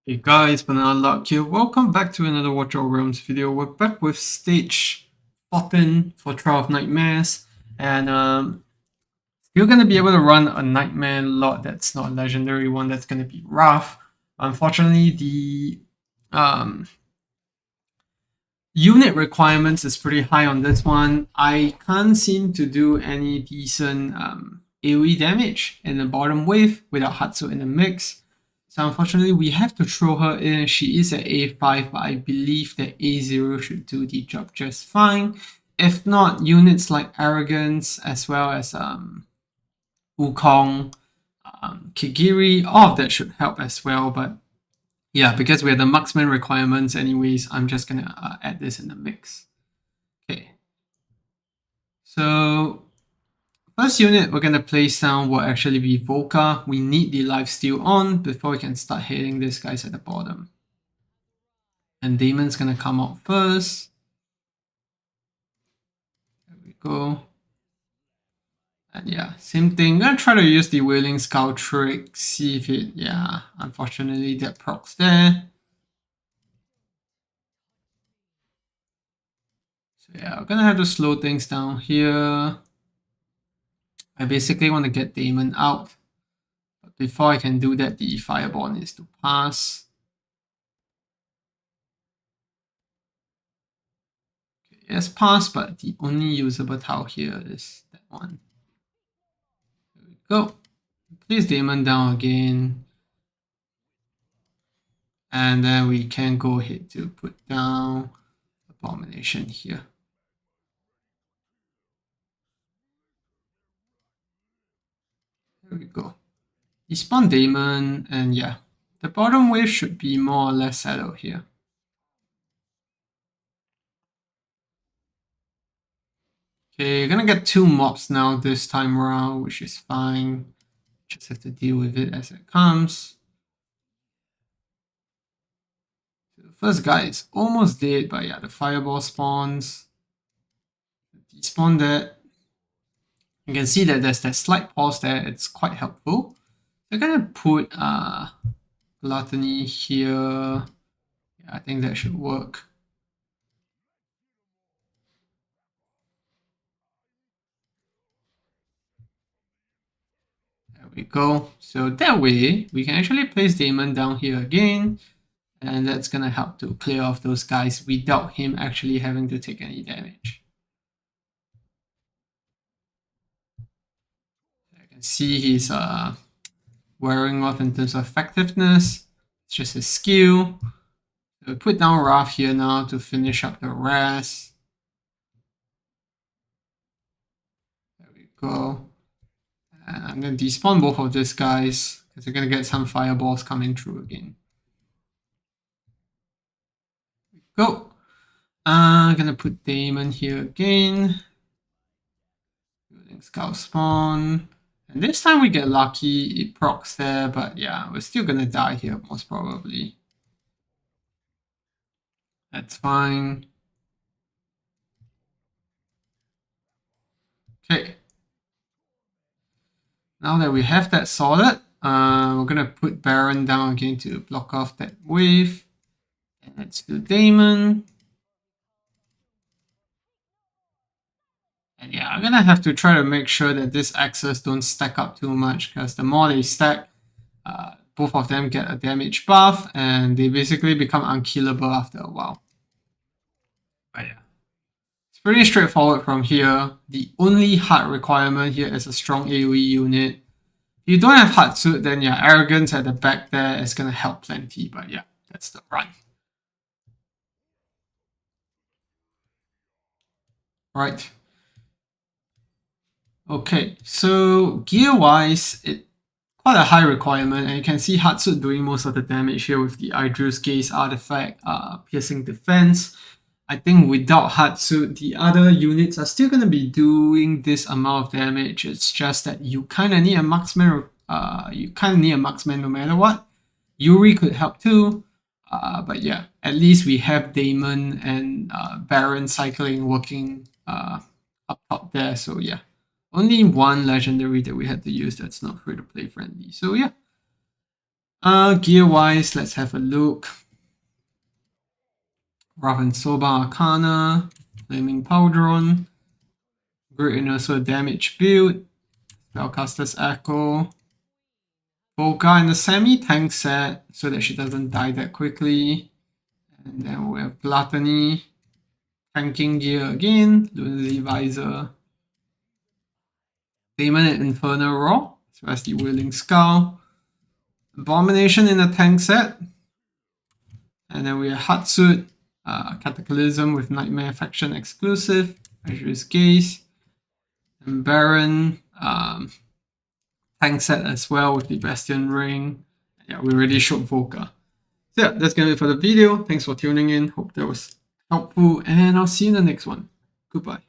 Hey guys, Banana Luck here. Welcome back to another Watch Our Realms video. We're back with stage 14 for Trial of Nightmares. And still going to be able to run a Nightmare lot that's not a legendary one that's going to be rough. Unfortunately, the um, unit requirements is pretty high on this one. I can't seem to do any decent AOE damage in the bottom wave without Hatsu in the mix. So unfortunately, we have to throw her in. She is at A5, but I believe that A0 should do the job just fine. If not, units like Arrogance as well as Wukong, Kigiri, all of that should help as well. But yeah, because we have the marksman requirements anyways, I'm just going to add this in the mix. Okay. So first unit we're going to place down will actually be Volca. We need the lifesteal on before we can start hitting these guys at the bottom. And Damon's going to come out first. There we go. And yeah, same thing. I'm going to try to use the Wailing Skull trick. See if it, yeah, unfortunately that procs there. So yeah, we're going to have to slow things down here. I basically want to get Damon out. But before I can do that, the Fireball needs to pass. Yes, passed, but the only usable tile here is that one. There we go. Place Damon down again. And then we can go ahead to put down Abomination here. There we go. Despawn Damon, and yeah, the bottom wave should be more or less settled here. Okay, gonna get 2 mobs now this time around, which is fine. Just have to deal with it as it comes. The first guy is almost dead, but yeah, the fireball spawns. Despawn that. You can see that there's that slight pause there. It's quite helpful. They're gonna put Gluttony here. Yeah, I think that should work. There we go. So that way, we can actually place Damon down here again. And that's gonna help to clear off those guys without him actually having to take any damage. I can see he's wearing off in terms of effectiveness. It's just his skill. So we put down Raph here now to finish up the rest. There we go. And I'm going to despawn both of these guys because they're going to get some fireballs coming through again. There we go. I'm going to put Damon here again. Building Scout spawn. And this time we get lucky. It procs there, but yeah, we're still going to die here most probably. That's fine. Okay. Now that we have that sorted, we're going to put Baron down again to block off that wave. And let's do Damon. And yeah, I'm going to have to try to make sure that these axes don't stack up too much, because the more they stack, both of them get a damage buff, and they basically become unkillable after a while. But yeah, it's pretty straightforward from here. The only hard requirement here is a strong AoE unit. If you don't have hard suit, then yeah, Arrogance at the back there is going to help plenty, but yeah, that's the run. Right. Okay, so gear-wise, it's quite a high requirement, and you can see Hatsuit doing most of the damage here with the Idrus Gaze artifact, piercing defense. I think without Hatsuit, the other units are still going to be doing this amount of damage. It's just that you kind of need a marksman. No matter what. Yuri could help too, but yeah, at least we have Damon and Baron cycling working up top there. So yeah. Only one legendary that we had to use that's not free to play friendly. So yeah, Gear-wise, let's have a look. Raven Soba Arcana, Flaming Pauldron, Great Universal Damage build, Spellcaster's Echo, Volga in a semi-tank set so that she doesn't die that quickly. And then we have Gluttony, tanking gear again, Lunacy Visor, Demon and Infernal Raw, as well as the Wailing Skull, Abomination in a tank set, and then we have Hatsuit, Cataclysm with Nightmare Faction exclusive, Azur's Gaze, and Baron, tank set as well with the Bastion Ring. Yeah, we already showed Volca. So yeah, that's gonna be it for the video. Thanks for tuning in. Hope that was helpful, and I'll see you in the next one. Goodbye.